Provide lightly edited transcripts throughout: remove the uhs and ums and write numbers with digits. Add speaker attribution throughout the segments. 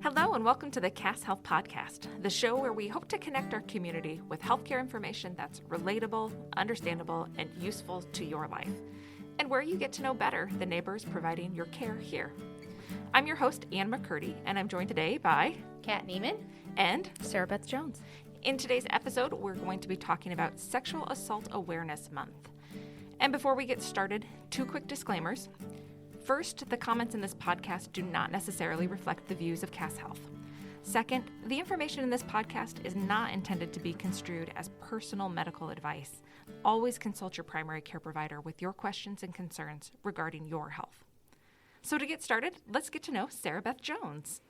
Speaker 1: Hello and welcome to the Cass Health Podcast, the show where we hope to connect our community with healthcare information that's relatable, understandable, and useful to your life, and where you get to know better the neighbors providing your care here. I'm your host, Ann McCurdy, and I'm joined today by
Speaker 2: Kat Neiman
Speaker 1: and
Speaker 3: Sara Beth Jones.
Speaker 1: In today's episode, we're going to be talking about Sexual Assault Awareness Month. And before we get started, two quick disclaimers. First, the comments in this podcast do not necessarily reflect the views of Cass Health. Second, the information in this podcast is not intended to be construed as personal medical advice. Always consult your primary care provider with your questions and concerns regarding your health. So to get started, let's get to know Sara Beth Jones.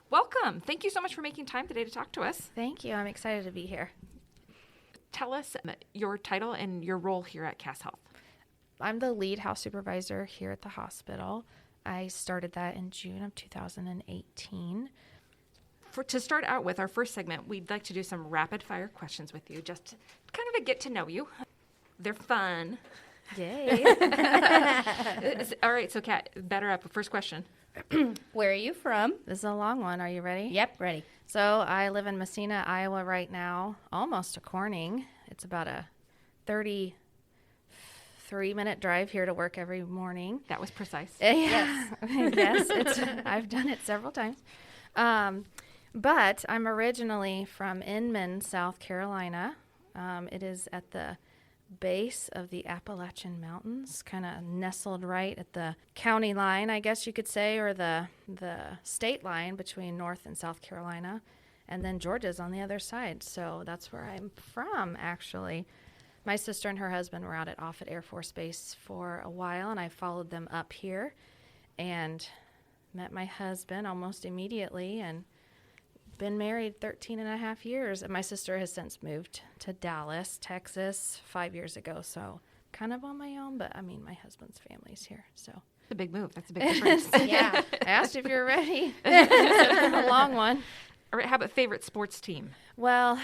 Speaker 1: Welcome. Thank you so much for making time today to talk to us.
Speaker 3: Thank you. I'm excited to be here.
Speaker 1: Tell us your title and your role here at Cass Health.
Speaker 3: I'm the lead house supervisor here at the hospital. I started that in June of 2018.
Speaker 1: To start out with our first segment, we'd like to do some rapid fire questions with you, just to kind of get to know you. They're fun.
Speaker 3: Yay.
Speaker 1: All right, so Kat, batter up. First question.
Speaker 2: Where are you from?
Speaker 3: This is a long one. Are you ready?
Speaker 2: Yep, ready.
Speaker 3: So I live in Messina, Iowa right now, almost to Corning. It's about a 33-minute drive here to work every morning.
Speaker 1: That was precise.
Speaker 3: Yes. Yes, I've done it several times. But I'm originally from Inman, South Carolina. It is at the base of the Appalachian Mountains, kind of nestled right at the county line, I guess you could say, or the state line between North and South Carolina. And then Georgia's on the other side. So that's where I'm from, actually. My sister and her husband were out at Offutt Air Force Base for a while, and I followed them up here and met my husband almost immediately and been married 13 and a half years. And my sister has since moved to Dallas, Texas 5 years ago. So kind of on my own, but I mean, my husband's family's here. So
Speaker 1: It's a big move. That's a big difference.
Speaker 2: Yeah.
Speaker 3: I asked if you're ready. A long one.
Speaker 1: All right, how about favorite sports team?
Speaker 3: Well,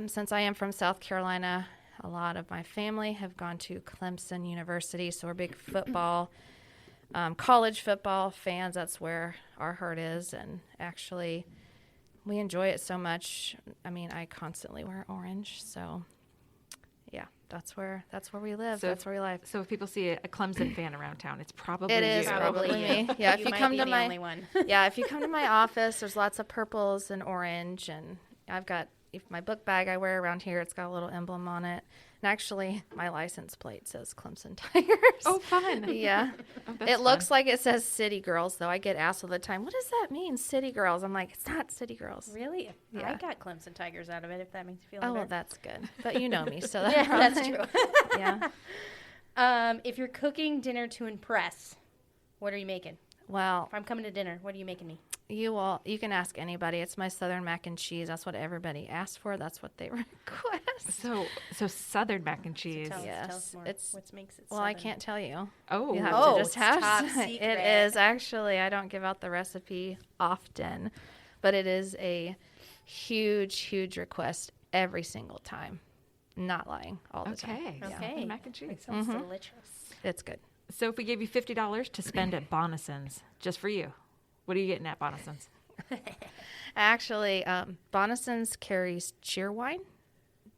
Speaker 3: since I am from South Carolina, a lot of my family have gone to Clemson University, so we're big football, college football fans. That's where our heart is, and actually, we enjoy it so much. I mean, I constantly wear orange, so yeah, that's where we live. That's where we live.
Speaker 1: So if people see a Clemson fan around town, it's probably
Speaker 3: It is
Speaker 1: you.
Speaker 3: probably me. Yeah, if you
Speaker 2: might
Speaker 3: come
Speaker 2: be
Speaker 3: to
Speaker 2: the
Speaker 3: my
Speaker 2: only one.
Speaker 3: yeah, if you come to my office, there's lots of purples and orange, and I've got my book bag I wear around here. It's got a little emblem on it, and actually, my license plate says Clemson Tigers.
Speaker 1: Oh, fun.
Speaker 3: Yeah.
Speaker 1: Oh, that's
Speaker 3: It looks
Speaker 1: fun.
Speaker 3: like it says City Girls, though. I get asked all the time, what does that mean, City Girls? I'm like, it's not City Girls.
Speaker 2: Really?
Speaker 3: Yeah.
Speaker 2: I got Clemson Tigers out of it, if that makes you feel
Speaker 3: Oh,
Speaker 2: better.
Speaker 3: well, that's good. But you know me, so that's
Speaker 2: Yeah, that's
Speaker 3: probably-
Speaker 2: true.
Speaker 3: Yeah.
Speaker 2: If you're cooking dinner to impress, what are you making?
Speaker 3: Well,
Speaker 2: If I'm coming to dinner, what are you making me?
Speaker 3: you can ask anybody. It's my Southern mac and cheese. That's what everybody asks for. That's what they request.
Speaker 1: So Southern mac and cheese.
Speaker 2: Tell
Speaker 3: Yes,
Speaker 2: us more.
Speaker 3: it's-
Speaker 2: What makes it
Speaker 3: Well, I
Speaker 2: Southern?
Speaker 3: can't tell you.
Speaker 1: Oh,
Speaker 3: You have
Speaker 2: Oh,
Speaker 3: to just
Speaker 2: it's
Speaker 3: have
Speaker 2: top
Speaker 3: some.
Speaker 2: secret.
Speaker 3: It is actually. I don't give out the recipe often, but it is a huge request every single time. Not lying all the time.
Speaker 1: okay.
Speaker 2: Okay.
Speaker 1: Southern mac and cheese.
Speaker 2: That sounds delicious.
Speaker 3: It's good.
Speaker 1: So if we gave you $50 to spend at Bonison's, just for you, what are you getting at Bonison's?
Speaker 3: Actually, Bonison's carries cheer wine.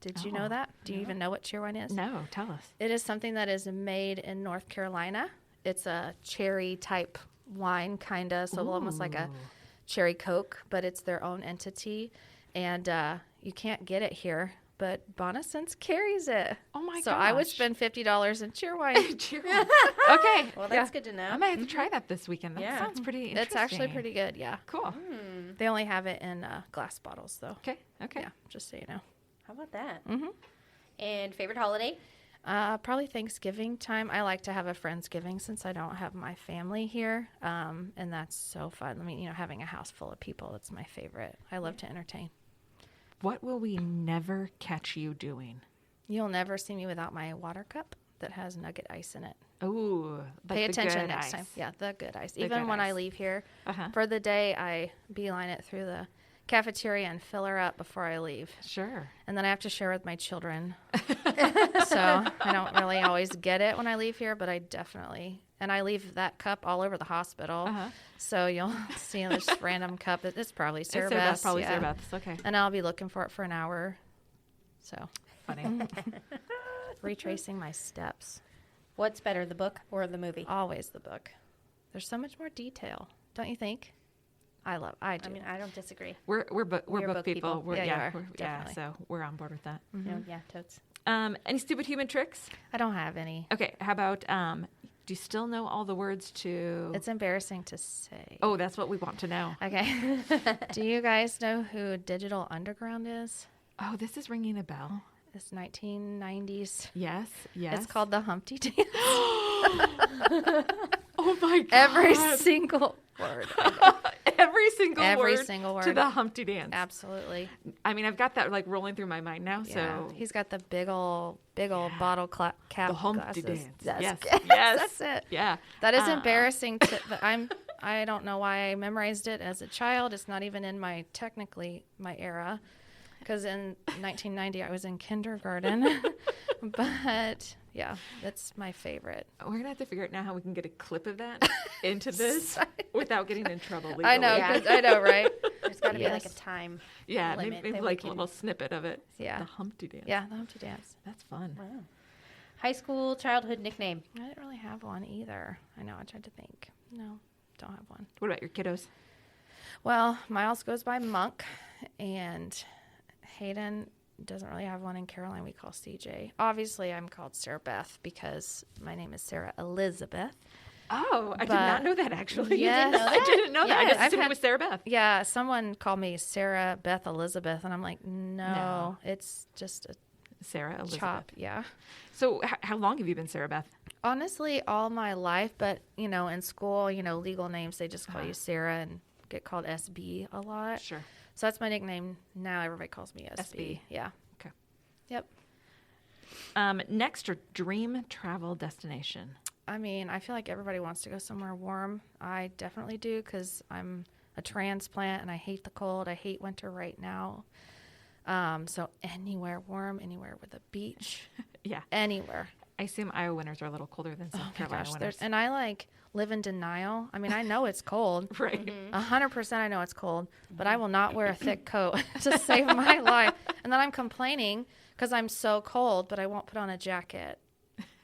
Speaker 3: Did you know
Speaker 1: Oh,
Speaker 3: that? Do you even know what cheer wine is?
Speaker 1: No, tell us.
Speaker 3: It is something that is made in North Carolina. It's a cherry type wine, kind of, so almost like a cherry Coke, but it's their own entity. And you can't get it here, but Bonison's carries it.
Speaker 1: Oh my
Speaker 3: So I would
Speaker 1: gosh.
Speaker 3: spend $50 in cheer wine.
Speaker 1: Cheer wine. Okay.
Speaker 2: Well, that's good to know.
Speaker 1: I might have to try that this weekend. That
Speaker 2: Yeah.
Speaker 1: sounds pretty interesting.
Speaker 3: It's actually pretty good, yeah.
Speaker 1: cool.
Speaker 3: They only have it in glass bottles, though.
Speaker 1: Okay. Okay.
Speaker 3: Yeah, just so you know.
Speaker 2: How about that?
Speaker 3: Mm-hmm.
Speaker 2: And favorite holiday?
Speaker 3: Probably Thanksgiving time. I like to have a Friendsgiving since I don't have my family here, and that's so fun. I mean, having a house full of people, it's my favorite. I love to entertain.
Speaker 1: What will we never catch you doing?
Speaker 3: You'll never see me without my water cup that has nugget ice in it.
Speaker 1: Ooh, like
Speaker 3: Pay
Speaker 1: the
Speaker 3: attention
Speaker 1: good
Speaker 3: next
Speaker 1: ice.
Speaker 3: time. Yeah, the good ice.
Speaker 1: The
Speaker 3: Even
Speaker 1: good
Speaker 3: when I
Speaker 1: ice.
Speaker 3: leave here
Speaker 1: Uh-huh.
Speaker 3: for the day, I beeline it through the cafeteria and fill her up before I leave.
Speaker 1: Sure.
Speaker 3: And then I have to share with my children. So I don't really always get it when I leave here, but I definitely, and I leave that cup all over the hospital. So you'll see this random cup. It's probably Sara Beth's.
Speaker 1: Probably Sara Beth's. Okay.
Speaker 3: And I'll be looking for it for an hour. So
Speaker 1: Funny.
Speaker 3: retracing my steps.
Speaker 2: What's better, the book or the movie?
Speaker 3: Always the book. There's so much more detail, don't you think? I do.
Speaker 2: I mean, I don't disagree.
Speaker 1: We're book people.
Speaker 3: Yeah, you are,
Speaker 1: Yeah,
Speaker 3: definitely.
Speaker 1: so we're on board with that.
Speaker 2: No, yeah, totes.
Speaker 1: Any stupid human tricks?
Speaker 3: I don't have any.
Speaker 1: Okay, how about, do you still know all the words to...
Speaker 3: It's embarrassing to say.
Speaker 1: Oh, that's what we want to know.
Speaker 3: Okay. Do you guys know who Digital Underground is?
Speaker 1: Oh, this is ringing a bell.
Speaker 3: It's 1990s.
Speaker 1: Yes.
Speaker 3: It's called the Humpty Dance.
Speaker 1: Oh my God.
Speaker 3: Every single word.
Speaker 1: Every single word to the Humpty Dance.
Speaker 3: Absolutely.
Speaker 1: I mean, I've got that like rolling through my mind now.
Speaker 3: Yeah.
Speaker 1: So
Speaker 3: He's got the big old bottle cap.
Speaker 1: the Humpty
Speaker 3: glasses.
Speaker 1: Dance.
Speaker 3: Yes.
Speaker 1: Yes.
Speaker 3: That's it.
Speaker 1: Yeah.
Speaker 3: That is embarrassing. I don't know why I memorized it as a child. It's not even in my era. Because in 1990, I was in kindergarten. But, yeah, that's my favorite.
Speaker 1: We're going to have to figure out now how we can get a clip of that into this without getting in trouble legally.
Speaker 3: I know, I know, right?
Speaker 2: There's got to be like
Speaker 3: Yes.
Speaker 2: a time
Speaker 1: Yeah,
Speaker 2: limit
Speaker 1: maybe
Speaker 2: that we
Speaker 1: like a
Speaker 2: can-
Speaker 1: little snippet of it.
Speaker 3: Yeah.
Speaker 1: The Humpty Dance.
Speaker 3: Yeah, the Humpty Dance.
Speaker 1: That's fun.
Speaker 2: Wow. High school childhood nickname.
Speaker 3: I didn't really have one either. I know, I tried to think. No, don't have one.
Speaker 1: What about your kiddos?
Speaker 3: Well, Miles goes by Monk, and Hayden doesn't really have one. In Caroline, we call CJ. Obviously, I'm called Sara Beth because my name is Sarah Elizabeth.
Speaker 1: Oh, I did not know that actually.
Speaker 3: Yes.
Speaker 1: I didn't know that. I
Speaker 3: Yes.
Speaker 1: just assumed it was Sara Beth.
Speaker 3: Yeah, someone called me Sara Beth Elizabeth, and I'm like, no. It's just a
Speaker 1: Sarah Elizabeth.
Speaker 3: chop. Yeah.
Speaker 1: So how long have you been Sara Beth?
Speaker 3: Honestly, all my life, but, in school, legal names, they just call you Sarah and get called SB a lot.
Speaker 1: Sure.
Speaker 3: So that's my nickname now. Everybody calls me SB.
Speaker 1: SB.
Speaker 3: Yeah.
Speaker 1: Okay.
Speaker 3: Yep.
Speaker 1: Next, your dream travel destination.
Speaker 3: I mean, I feel like everybody wants to go somewhere warm. I definitely do because I'm a transplant and I hate the cold. I hate winter right now. So anywhere warm, anywhere with a beach.
Speaker 1: Yeah.
Speaker 3: Anywhere.
Speaker 1: I assume Iowa winters are a little colder than South Carolina winters.
Speaker 3: And I live in denial. I mean, I know it's cold.
Speaker 1: Right.
Speaker 3: 100% I know it's cold, but I will not wear a thick coat to save my life. And then I'm complaining because I'm so cold, but I won't put on a jacket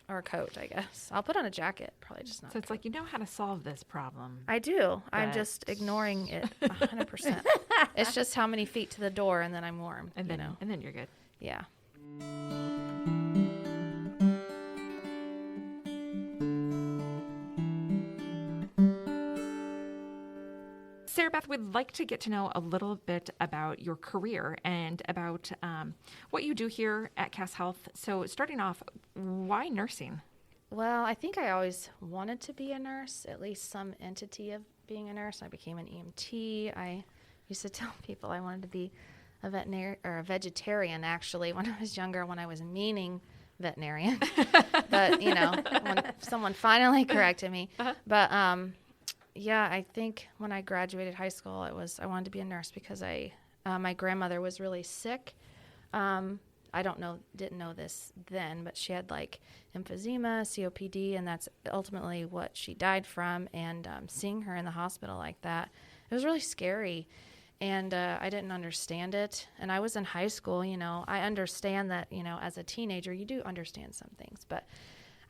Speaker 3: or a coat, I guess. I'll put on a jacket, probably just not.
Speaker 1: So it's like, you know how to solve this problem.
Speaker 3: I do. I'm
Speaker 1: But-
Speaker 3: just ignoring it 100%. It's just how many feet to the door, and then I'm warm.
Speaker 1: And then you're good.
Speaker 3: Yeah.
Speaker 1: Sara Beth, we'd like to get to know a little bit about your career and about what you do here at Cass Health. So starting off, why nursing?
Speaker 3: Well, I think I always wanted to be a nurse, at least some entity of being a nurse. I became an EMT. I used to tell people I wanted to be a veterinarian or a vegetarian, actually, when I was younger, when I was meaning veterinarian. But, when someone finally corrected me. But, yeah, I think when I graduated high school, I wanted to be a nurse because my grandmother was really sick. I didn't know this then, but she had emphysema, COPD, and that's ultimately what she died from. And seeing her in the hospital like that, it was really scary. And I didn't understand it. And I was in high school, I understand that, as a teenager, you do understand some things. But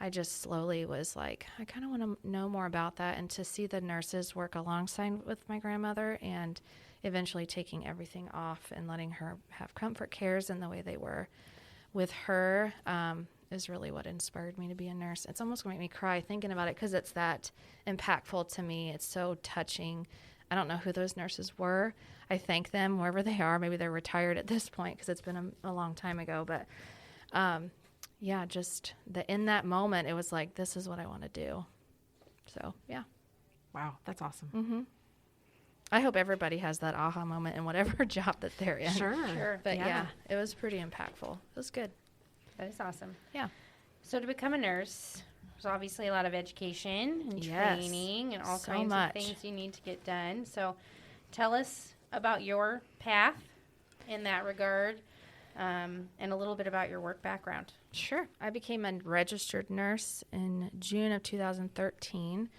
Speaker 3: I just slowly was like, I kind of want to know more about that. And to see the nurses work alongside with my grandmother and eventually taking everything off and letting her have comfort cares in the way they were with her is really what inspired me to be a nurse. It's almost going to make me cry thinking about it because it's that impactful to me. It's so touching. I don't know who those nurses were. I thank them wherever they are. Maybe they're retired at this point because it's been a long time ago. But yeah, just in that moment, it was like, this is what I want to do. So, yeah.
Speaker 1: Wow, that's awesome.
Speaker 3: Mm-hmm. I hope everybody has that aha moment in whatever job that they're in.
Speaker 1: Sure.
Speaker 3: But yeah, it was pretty impactful. It was good.
Speaker 2: That is awesome.
Speaker 3: Yeah.
Speaker 2: So to become a nurse, there's obviously a lot of education and
Speaker 3: Yes.
Speaker 2: training and all
Speaker 3: So
Speaker 2: kinds
Speaker 3: much.
Speaker 2: of things you need to get done. So tell us about your path in that regard, and a little bit about your work background.
Speaker 3: Sure. I became a registered nurse in June of 2013.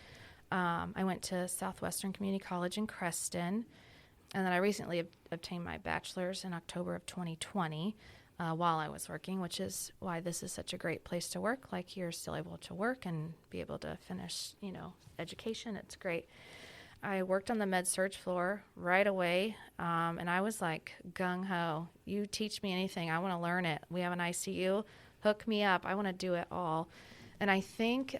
Speaker 3: I went to Southwestern Community College in Creston, and then I recently obtained my bachelor's in October of 2020 while I was working, which is why this is such a great place to work. Like, you're still able to work and be able to finish, education. It's great. I worked on the med-surg floor right away, and I was like gung-ho. You teach me anything. I want to learn it. We have an ICU. Hook me up. I want to do it all. And I think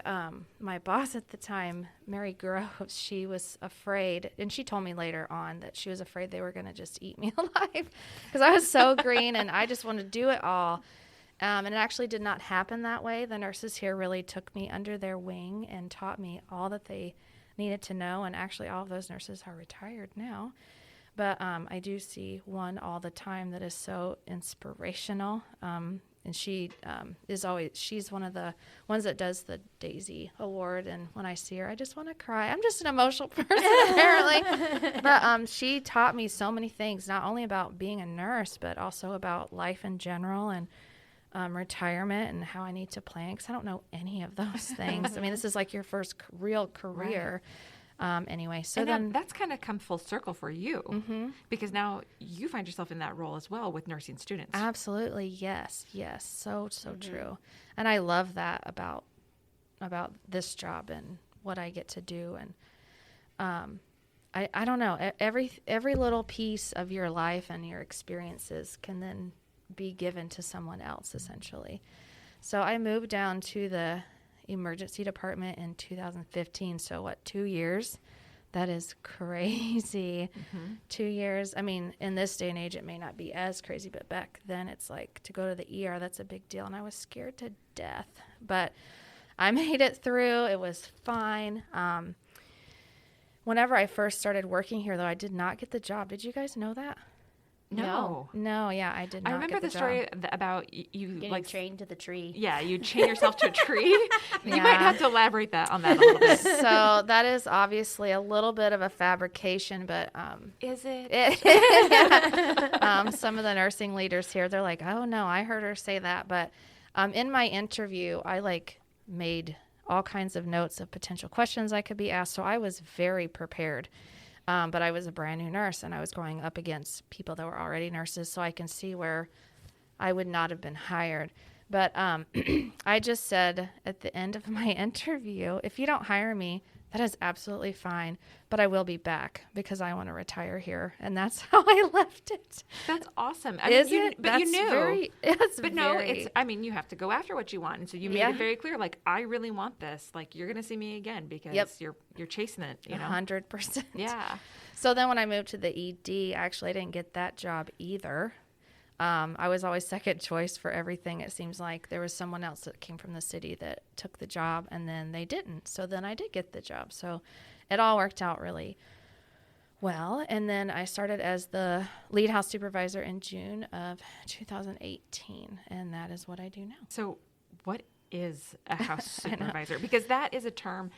Speaker 3: my boss at the time, Mary Groves, she was afraid, and she told me later on that she was afraid they were going to just eat me alive because I was so green and I just wanted to do it all. And it actually did not happen that way. The nurses here really took me under their wing and taught me all that they needed to know. And actually, all of those nurses are retired now. But I do see one all the time that is so inspirational. And she she's one of the ones that does the Daisy Award. And when I see her, I just want to cry. I'm just an emotional person, apparently. But she taught me so many things, not only about being a nurse, but also about life in general and retirement and how I need to plan, because I don't know any of those things. I mean, this is like your first real career. Right. Anyway, so then
Speaker 1: that's kind of come full circle for you, because now you find yourself in that role as well with nursing students.
Speaker 3: Absolutely. Yes. So true. And I love that about this job and what I get to do. And I don't know, every little piece of your life and your experiences can then be given to someone else, essentially. So I moved down to the emergency department in 2015. So 2 years? That is crazy. 2 years. I mean, in this day and age, it may not be as crazy, but back then it's like to go to the ER, that's a big deal. And I was scared to death, but I made it through. It was fine. Whenever I first started working here, though, I did not get the job. Did you guys know that?
Speaker 1: No.
Speaker 3: Yeah, I did not.
Speaker 1: I remember
Speaker 3: get
Speaker 1: the story about you
Speaker 2: Getting
Speaker 1: like
Speaker 2: chained to the tree.
Speaker 1: Yeah, you chain yourself to a tree. You might have to elaborate on that a little bit.
Speaker 3: So that is obviously a little bit of a fabrication, but
Speaker 1: is it?
Speaker 3: Some of the nursing leaders here, they're like, "Oh no, I heard her say that." But in my interview, I made all kinds of notes of potential questions I could be asked, so I was very prepared. But I was a brand new nurse, and I was going up against people that were already nurses, so I can see where I would not have been hired. But I just said at the end of my interview, if you don't hire me, that is absolutely fine, but I will be back because I want to retire here. And that's how I left it.
Speaker 1: That's awesome.
Speaker 3: But you knew.
Speaker 1: You have to go after what you want. And so you made it very clear, like, I really want this. Like, you're going to see me again because you're chasing it,
Speaker 3: 100%.
Speaker 1: Yeah.
Speaker 3: So then when I moved to the ED, actually, I didn't get that job either. I was always second choice for everything. It seems like there was someone else that came from the city that took the job, and then they didn't. So then I did get the job. So it all worked out really well. And then I started as the lead house supervisor in June of 2018, and that is what I do now.
Speaker 1: So what is a house supervisor? Because that is a term.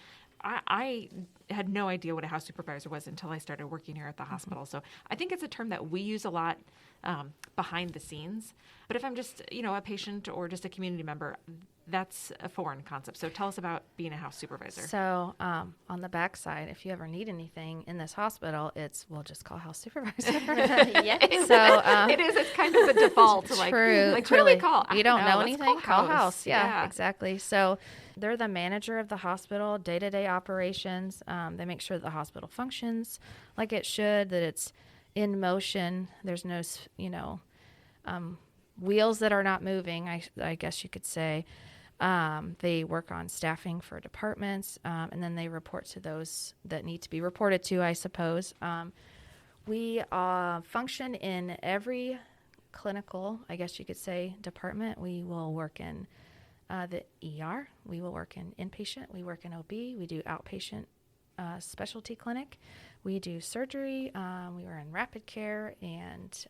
Speaker 1: I had no idea what a house supervisor was until I started working here at the hospital. So I think it's a term that we use a lot behind the scenes. But if I'm just, a patient or just a community member, that's a foreign concept. So tell us about being a house supervisor.
Speaker 3: So on the backside, if you ever need anything in this hospital, we'll just call house supervisor.
Speaker 2: Yes.
Speaker 3: So
Speaker 1: it is. It's kind of the default.
Speaker 3: True.
Speaker 1: What do we call?
Speaker 3: You don't know anything?
Speaker 1: Call house.
Speaker 3: Yeah, exactly. So they're the manager of the hospital, day-to-day operations. They make sure that the hospital functions like it should, that it's in motion. There's no, wheels that are not moving, I guess you could say. They work on staffing for departments, and then they report to those that need to be reported to, I suppose. We function in every clinical, I guess you could say, department. We will work in the ER. We will work in inpatient. We work in OB. We do outpatient specialty clinic. We do surgery. We were in rapid care, and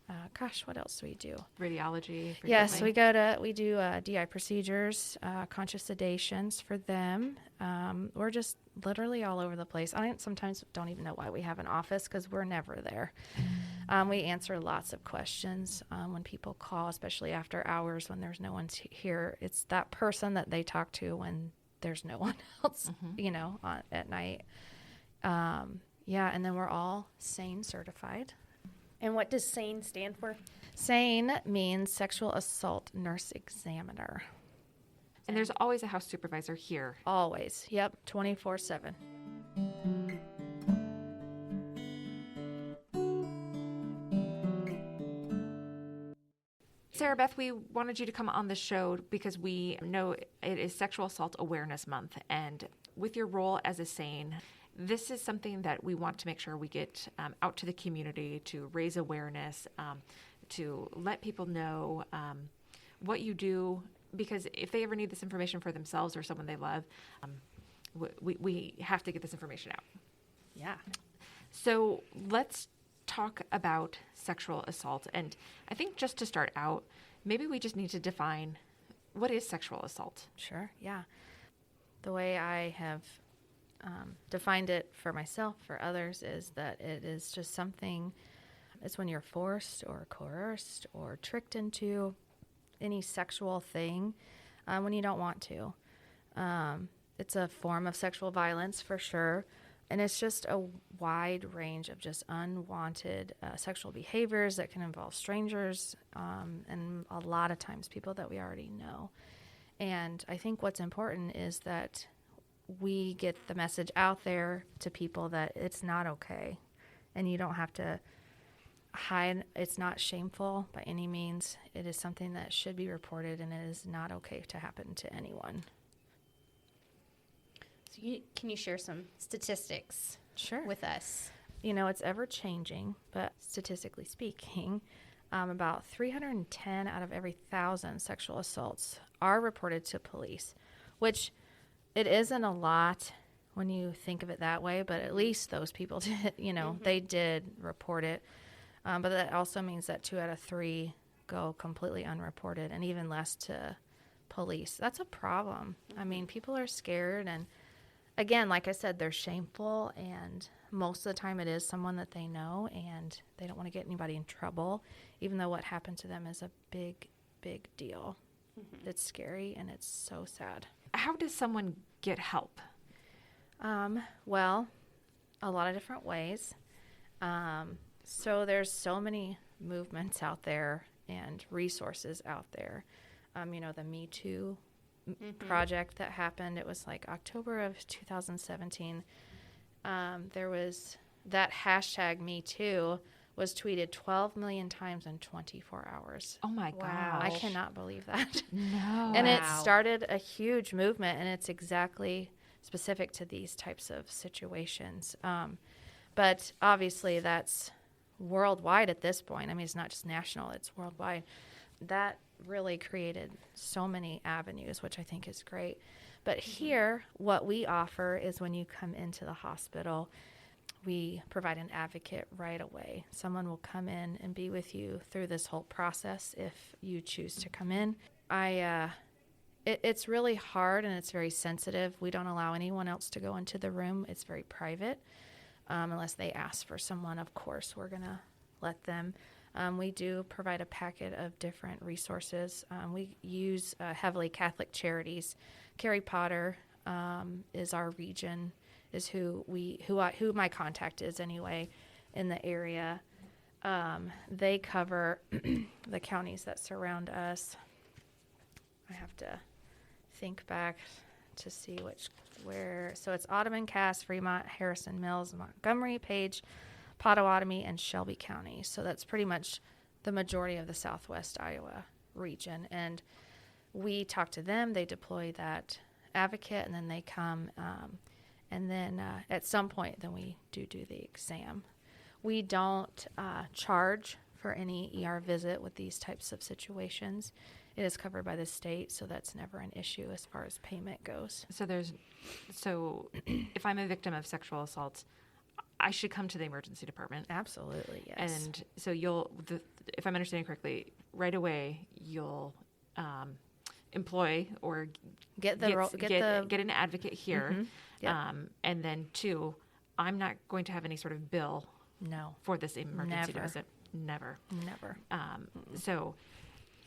Speaker 3: what else do we do?
Speaker 1: Radiology.
Speaker 3: Yes, we do DI procedures, conscious sedations for them. We're just literally all over the place. I sometimes don't even know why we have an office because we're never there. We answer lots of questions when people call, especially after hours when there's no one here. It's that person that they talk to when there's no one else, at night. And then we're all SANE certified.
Speaker 2: And what does SANE stand for?
Speaker 3: SANE means Sexual Assault Nurse Examiner.
Speaker 1: And there's always a house supervisor here.
Speaker 3: Always. Yep. 24/7.
Speaker 1: Sara Beth, we wanted you to come on the show because we know it is Sexual Assault Awareness Month. And with your role as a SANE, this is something that we want to make sure we get out to the community to raise awareness, to let people know what you do, because if they ever need this information for themselves or someone they love, we have to get this information out.
Speaker 3: Yeah.
Speaker 1: So let's talk about sexual assault. And I think just to start out, maybe we just need to define what is sexual assault.
Speaker 3: Sure. Yeah. The way I have defined it for myself, for others, is that it is just something, it's when you're forced or coerced or tricked into any sexual thing when you don't want to. It's a form of sexual violence for sure. And it's just a wide range of just unwanted sexual behaviors that can involve strangers and a lot of times people that we already know. And I think what's important is that we get the message out there to people that it's not okay. And you don't have to hide. It's not shameful by any means. It is something that should be reported, and it is not okay to happen to anyone.
Speaker 2: So can you share some statistics
Speaker 3: Sure.
Speaker 2: with us?
Speaker 3: It's ever changing, but statistically speaking, about 310 out of every 1,000 sexual assaults are reported to police, which it isn't a lot when you think of it that way, but at least those people did, they did report it. But that also means that 2 out of 3 go completely unreported, and even less to police. That's a problem. I mean, people are scared, and again, like I said, they're shameful, and most of the time it is someone that they know, and they don't want to get anybody in trouble, even though what happened to them is a big, big deal. Mm-hmm. It's scary, and it's so sad.
Speaker 1: How does someone get help?
Speaker 3: Well, a lot of different ways. So there's so many movements out there and resources out there. The Me Too project that happened, it was like October of 2017. There was that hashtag Me Too was tweeted 12 million times in 24 hours.
Speaker 1: Oh my gosh.
Speaker 3: I cannot believe that.
Speaker 1: No.
Speaker 3: And it started a huge movement, and it's exactly specific to these types of situations. But obviously that's worldwide at this point. I mean, it's not just national, it's worldwide. That really created so many avenues, which I think is great. But here, what we offer is when you come into the hospital, we provide an advocate right away. Someone will come in and be with you through this whole process if you choose to come in. It's really hard, and it's very sensitive. We don't allow anyone else to go into the room. It's very private. Unless they ask for someone, of course, we're going to let them. We do provide a packet of different resources. We use heavily Catholic charities. Carrie Potter is our region, is who my contact is anyway in the area. They cover the counties that surround us. I have to think back to see where. So it's Ottoman, Cass, Fremont, Harrison Mills, Montgomery, Page, Pottawatomie, and Shelby County. So that's pretty much the majority of the Southwest Iowa region. And we talk to them. They deploy that advocate, and then they come. And then at some point, then we do the exam. We don't charge for any ER visit with these types of situations. It is covered by the state, so that's never an issue as far as payment goes.
Speaker 1: So if I'm a victim of sexual assault, I should come to the emergency department.
Speaker 3: Absolutely, yes.
Speaker 1: And so if I'm understanding correctly, right away you'll employ or get an advocate here.
Speaker 3: Mm-hmm. Yep.
Speaker 1: And then 2, I'm not going to have any sort of bill
Speaker 3: No.
Speaker 1: for this emergency
Speaker 3: Never.
Speaker 1: visit? Never.
Speaker 3: Never.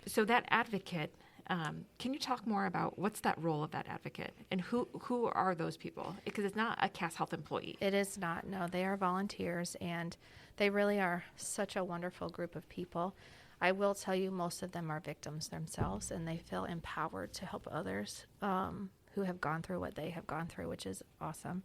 Speaker 1: So that advocate, can you talk more about what's that role of that advocate, and who are those people? Because it's not a Cass Health employee.
Speaker 3: It is not. No, they are volunteers, and they really are such a wonderful group of people. I will tell you, most of them are victims themselves, and they feel empowered to help others who have gone through what they have gone through, which is awesome.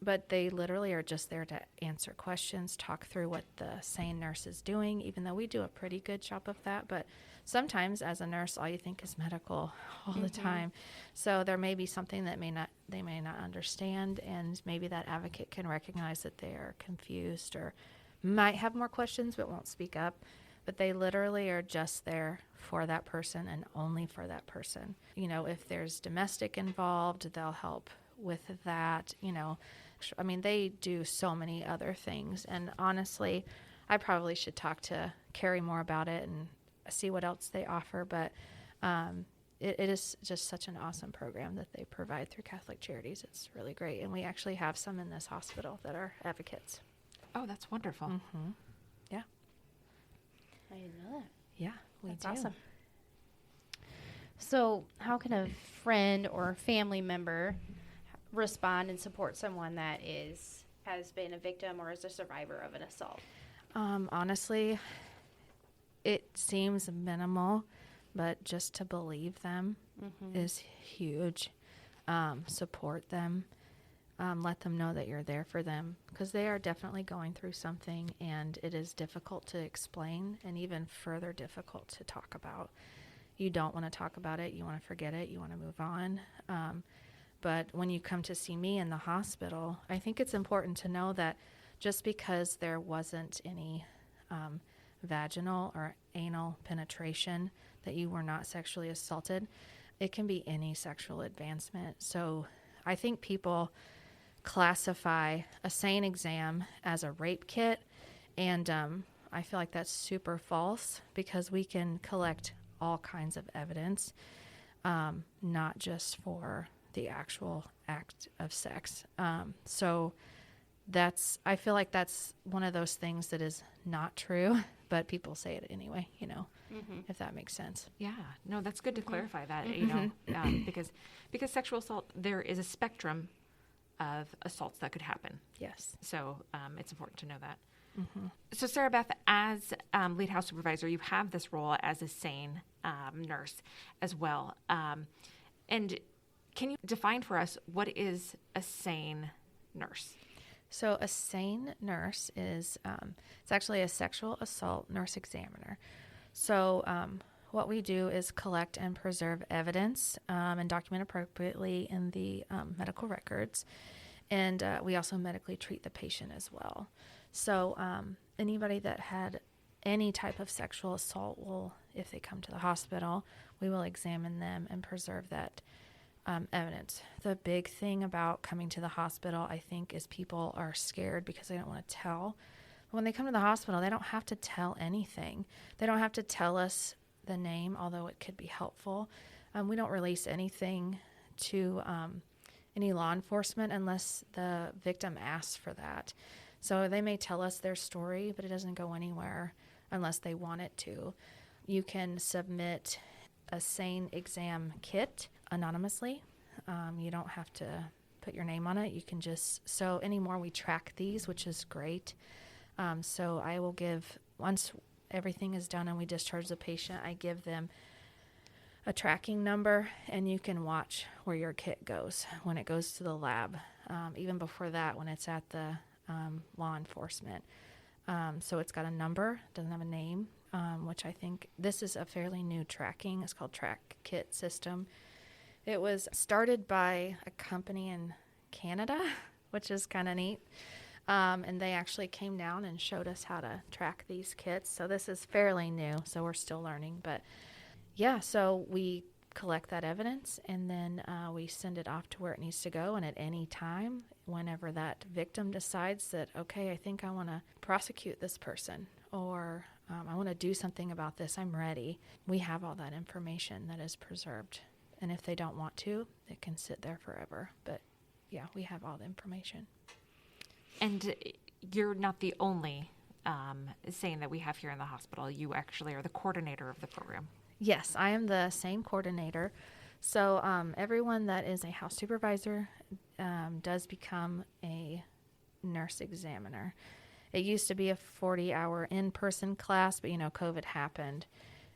Speaker 3: But they literally are just there to answer questions, talk through what the SANE nurse is doing, even though we do a pretty good job of that. But sometimes as a nurse, all you think is medical all the time. So there may be something that they may not understand, and maybe that advocate can recognize that they are confused or might have more questions but won't speak up. But they literally are just there for that person and only for that person. You know, if there's domestic involved, they'll help with that. You know, I mean, they do so many other things. And honestly, I probably should talk to Carrie more about it and see what else they offer. But it is just such an awesome program that they provide through Catholic Charities. It's really great. And we actually have some in this hospital that are advocates.
Speaker 1: Oh, that's wonderful.
Speaker 3: Mm-hmm. Yeah.
Speaker 2: I didn't know that.
Speaker 3: Yeah, we
Speaker 2: That's
Speaker 3: do.
Speaker 2: awesome. So how can a friend or family member respond and support someone that has been a victim or is a survivor of an assault?
Speaker 3: Honestly, it seems minimal, but just to believe them is huge. Support them. Let them know that you're there for them, because they are definitely going through something, and it is difficult to explain and even further difficult to talk about. You don't want to talk about it. You want to forget it. You want to move on. But when you come to see me in the hospital, I think it's important to know that just because there wasn't any vaginal or anal penetration, that you were not sexually assaulted, it can be any sexual advancement. So I think people classify a SANE exam as a rape kit, and I feel like that's super false, because we can collect all kinds of evidence, not just for the actual act of sex. So I feel like that's one of those things that is not true, but people say it anyway, you know, if that makes sense.
Speaker 1: Yeah, no, that's good to clarify that, you know, because sexual assault, there is a spectrum of assaults that could happen.
Speaker 3: Yes.
Speaker 1: So it's important to know that. So Sara Beth, as lead house supervisor, you have this role as a SANE nurse as well. And can you define for us, what is a SANE nurse?
Speaker 3: So a SANE nurse is, it's actually a sexual assault nurse examiner. So what we do is collect and preserve evidence and document appropriately in the medical records. And we also medically treat the patient as well. So anybody that had any type of sexual assault will, if they come to the hospital, we will examine them and preserve that evidence. The big thing about coming to the hospital, I think, is people are scared because they don't want to tell. When they come to the hospital, they don't have to tell anything. They don't have to tell us the name, although it could be helpful. We don't release anything to any law enforcement unless the victim asks for that. So they may tell us their story, but it doesn't go anywhere unless they want it to. You can submit a SANE exam kit anonymously. You don't have to put your name on it. You can just, so anymore we track these, which is great. So I will give, once everything is done and we discharge the patient, I give them a tracking number, and you can watch where your kit goes when it goes to the lab, even before that, when it's at the law enforcement. So it's got a number, doesn't have a name, which I think this is a fairly new tracking. It's called Track Kit System. It was started by a company in Canada, which is kind of neat. And they actually came down and showed us how to track these kits. So this is fairly new, so we're still learning. But yeah, so we collect that evidence, and then we send it off to where it needs to go. And at any time, whenever that victim decides that, okay, I think I want to prosecute this person, or I want to do something about this, I'm ready, we have all that information that is preserved. And if they don't want to, it can sit there forever. But yeah, we have all the information.
Speaker 1: And you're not the only SANE that we have here in the hospital. You actually are the coordinator of the program.
Speaker 3: Yes, I am the SANE coordinator. So everyone that is a house supervisor does become a nurse examiner. It used to be a 40-hour in-person class, but, COVID happened.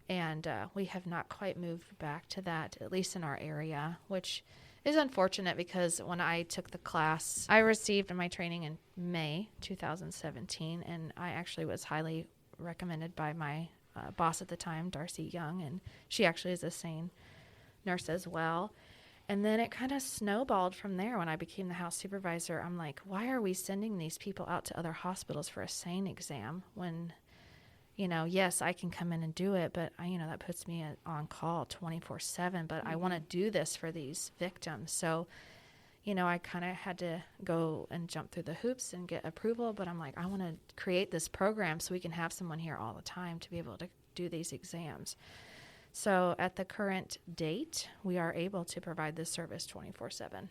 Speaker 3: And we have not quite moved back to that, at least in our area, which is unfortunate because when I took the class, I received my training in May 2017, and I actually was highly recommended by my boss at the time, Darcy Young, and she actually is a SANE nurse as well. And then it kind of snowballed from there when I became the house supervisor. I'm like, why are we sending these people out to other hospitals for a SANE exam when, yes, I can come in and do it, but that puts me on call 24/7, but I want to do this for these victims. So, I kind of had to go and jump through the hoops and get approval, but I'm like, I want to create this program so we can have someone here all the time to be able to do these exams. So at the current date, we are able to provide this service 24/7,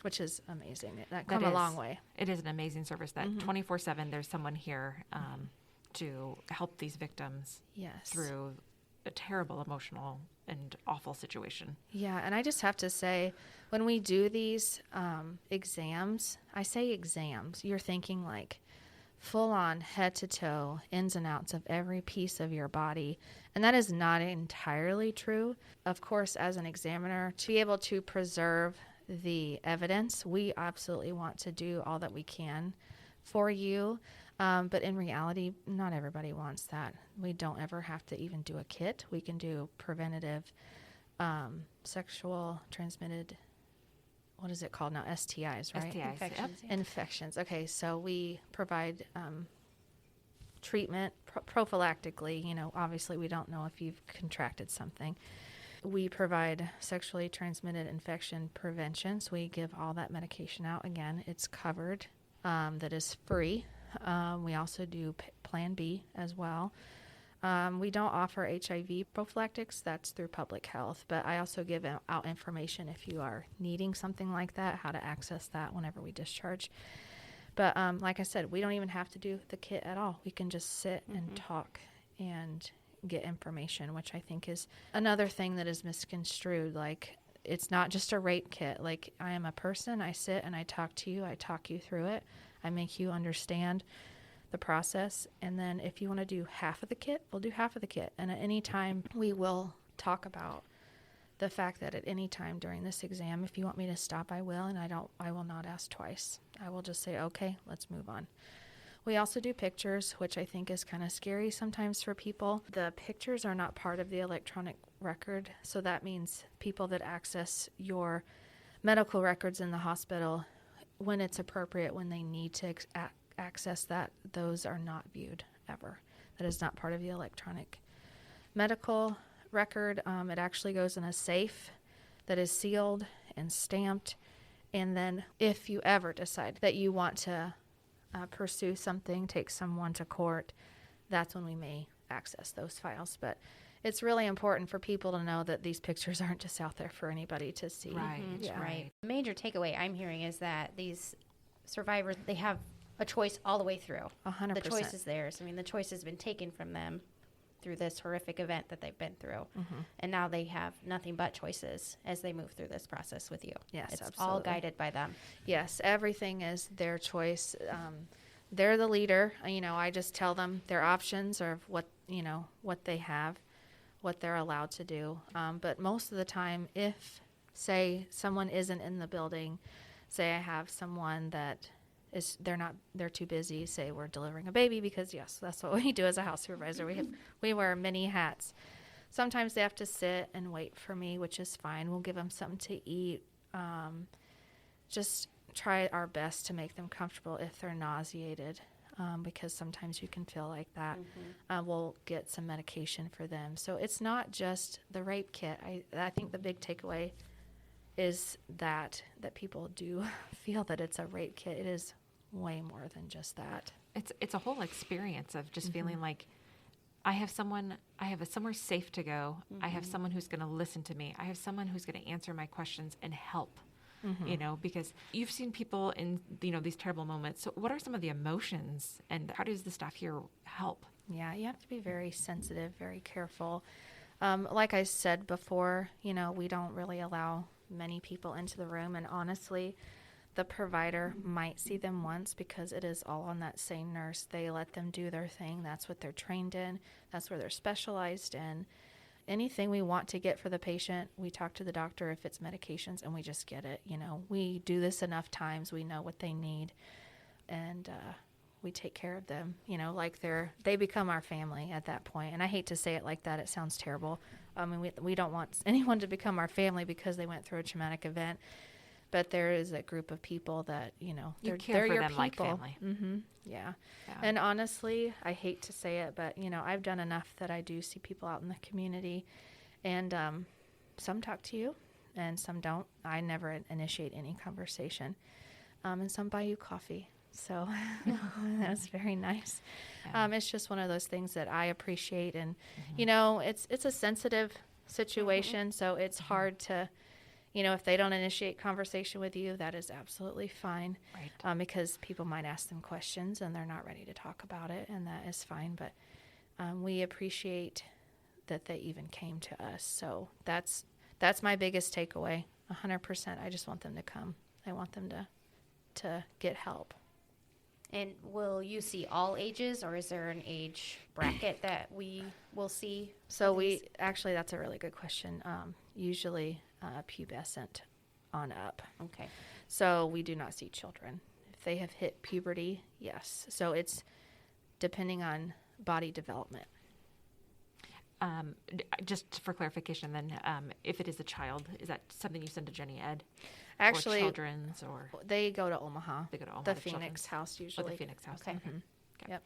Speaker 3: which is amazing. That come a long way.
Speaker 1: It is an amazing service that 24/7 there's someone here to help these victims through a terrible emotional and awful situation.
Speaker 3: Yeah, and I just have to say, when we do these exams, I say exams, you're thinking like full on head to toe, ins and outs of every piece of your body. And that is not entirely true. Of course, as an examiner, to be able to preserve the evidence, we absolutely want to do all that we can for you. But in reality, not everybody wants that. We don't ever have to even do a kit. We can do preventative sexual transmitted, what is it called now? STIs, right?
Speaker 1: STIs,
Speaker 2: Infections.
Speaker 1: yep.
Speaker 3: Infections. Okay, so we provide treatment prophylactically. Obviously we don't know if you've contracted something. We provide sexually transmitted infection prevention. So we give all that medication out. Again, it's covered. That is free. We also do Plan B as well. We don't offer HIV prophylactics. That's through public health. But I also give out information if you are needing something like that, how to access that whenever we discharge. But like I said, we don't even have to do the kit at all. We can just sit and talk and get information, which I think is another thing that is misconstrued. Like, it's not just a rape kit. Like, I am a person. I sit and I talk to you. I talk you through it. I make you understand the process. And then if you want to do half of the kit, we'll do half of the kit. And at any time, we will talk about the fact that at any time during this exam, if you want me to stop, I will. And I will not ask twice. I will just say, okay, let's move on. We also do pictures, which I think is kind of scary sometimes for people. The pictures are not part of the electronic record. So that means people that access your medical records in the hospital, when it's appropriate, when they need to access that, those are not viewed ever. That is not part of the electronic medical record. It actually goes in a safe that is sealed and stamped. And then if you ever decide that you want to pursue something, take someone to court, that's when we may access those files. But it's really important for people to know that these pictures aren't just out there for anybody to see.
Speaker 1: Right,
Speaker 2: Yeah.
Speaker 1: right.
Speaker 2: The major takeaway I'm hearing is that these survivors, they have a choice all the way through.
Speaker 3: 100%.
Speaker 2: The choice is theirs. I mean, the choice has been taken from them through this horrific event that they've been through. And now they have nothing but choices as they move through this process with you.
Speaker 3: Yes,
Speaker 2: it's
Speaker 3: absolutely.
Speaker 2: all guided by them.
Speaker 3: Yes, everything is their choice. They're the leader. I just tell them their options of what they have, what they're allowed to do. But most of the time, if, say, someone isn't in the building, say I have someone that they're too busy, say we're delivering a baby, because yes, that's what we do as a house supervisor. We wear many hats. Sometimes they have to sit and wait for me, which is fine. We'll give them something to eat. Just try our best to make them comfortable if they're nauseated, because sometimes you can feel like that. We'll get some medication for them. So it's not just the rape kit. I think the big takeaway is that people do feel that it's a rape kit. It is way more than just that.
Speaker 1: It's a whole experience of just feeling like I have somewhere safe to go. I have someone who's going to listen to me. I have someone who's going to answer my questions and help. you know, because you've seen people in, you know, these terrible moments. So what are some of the emotions, and how does the staff here help?
Speaker 3: Yeah, you have to be very sensitive, very careful. Like I said before, you know, we don't really allow many people into the room, and honestly, the provider might see them once because it is all on that SANE nurse. They let them do their thing. That's what they're trained in. That's where they're specialized in. Anything we want to get for the patient, we talk to the doctor if it's medications, and we just get it. You know, we do this enough times. We know what they need, and we take care of them. You know, like they become our family at that point. And I hate to say it like that. It sounds terrible. I mean, we don't want anyone to become our family because they went through a traumatic event. But there is a group of people that, you know, they're
Speaker 1: for
Speaker 3: your
Speaker 1: them
Speaker 3: people.
Speaker 1: like family.
Speaker 3: Yeah. And honestly, I hate to say it, but, you know, I've done enough that I do see people out in the community, and some talk to you and some don't. I never initiate any conversation. And some buy you coffee. So that was very nice.
Speaker 1: Yeah.
Speaker 3: It's just one of those things that I appreciate. And, you know, it's a sensitive situation, so it's hard to, you know, if they don't initiate conversation with you, that is absolutely fine.
Speaker 1: Right.
Speaker 3: Because people might ask them questions and they're not ready to talk about it, and that is fine. But we appreciate that they even came to us. So that's my biggest takeaway, 100%. I just want them to come. I want them to get help.
Speaker 2: And will you see all ages, or is there an age bracket that we will see?
Speaker 3: So actually, that's a really good question. Usually pubescent on up.
Speaker 2: Okay.
Speaker 3: So we do not see children. If they have hit puberty, yes. So it's depending on body development.
Speaker 1: Just for clarification then, if it is a child, is that something you send to Jenny Ed?
Speaker 3: Actually,
Speaker 1: or children's, or
Speaker 3: they go to Omaha.
Speaker 1: They go to Omaha,
Speaker 3: the
Speaker 1: to
Speaker 3: Phoenix
Speaker 1: children's.
Speaker 3: house usually.
Speaker 1: Or the Phoenix house.
Speaker 2: Okay.
Speaker 1: Okay.
Speaker 3: Yep.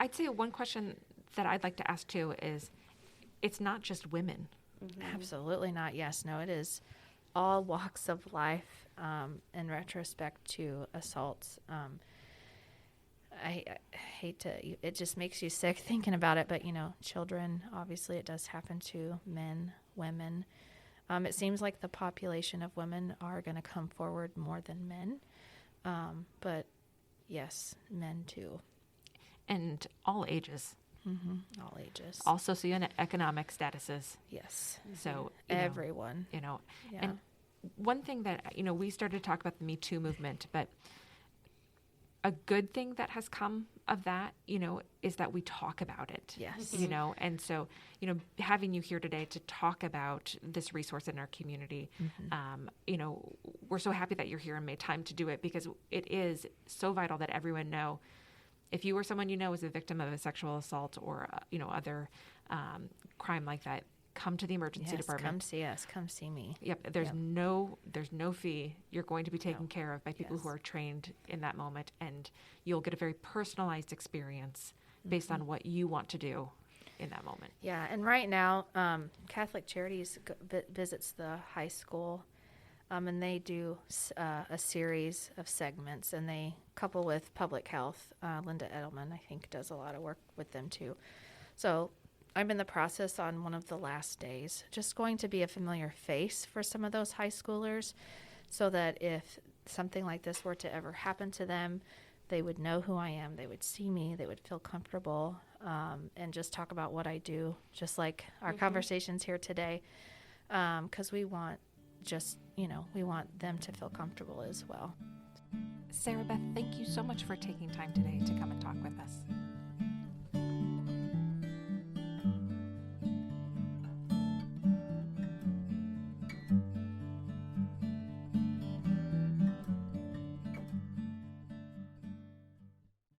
Speaker 1: I'd say one question that I'd like to ask too is, it's not just women.
Speaker 3: Absolutely not. Yes, no, it is all walks of life. In retrospect to assaults, I hate to. It just makes you sick thinking about it. But you know, children. Obviously, it does happen to men, women. It seems like the population of women are going to come forward more than men. But yes, men too.
Speaker 1: And all ages.
Speaker 3: All ages.
Speaker 1: All socioeconomic statuses.
Speaker 3: Yes.
Speaker 1: So
Speaker 3: everyone.
Speaker 1: You know,
Speaker 3: Yeah.
Speaker 1: and one thing that, you know, we started to talk about the Me Too movement, but a good thing that has come of that, you know, is that we talk about it.
Speaker 3: Yes.
Speaker 1: You know, and so, you know, having you here today to talk about this resource in our community, you know, we're so happy that you're here and made time to do it, because it is so vital that everyone know, if you or someone you know is a victim of a sexual assault or, you know, other crime like that, come to the emergency department.
Speaker 3: Come see us. Come see me.
Speaker 1: Yep. There's no fee. You're going to be taken care of by people who
Speaker 3: Yes.
Speaker 1: are trained in that moment, and you'll get a very personalized experience based on what you want to do in that moment.
Speaker 3: Yeah, and right now, Catholic Charities visits the high school, and they do a series of segments, and they couple with public health. Linda Edelman, I think, does a lot of work with them too. So I'm in the process on one of the last days, just going to be a familiar face for some of those high schoolers, so that if something like this were to ever happen to them, they would know who I am, they would see me, they would feel comfortable, and just talk about what I do, just like our conversations here today, because we want we want them to feel comfortable as well.
Speaker 1: Sara Beth, thank you so much for taking time today to come and talk with us.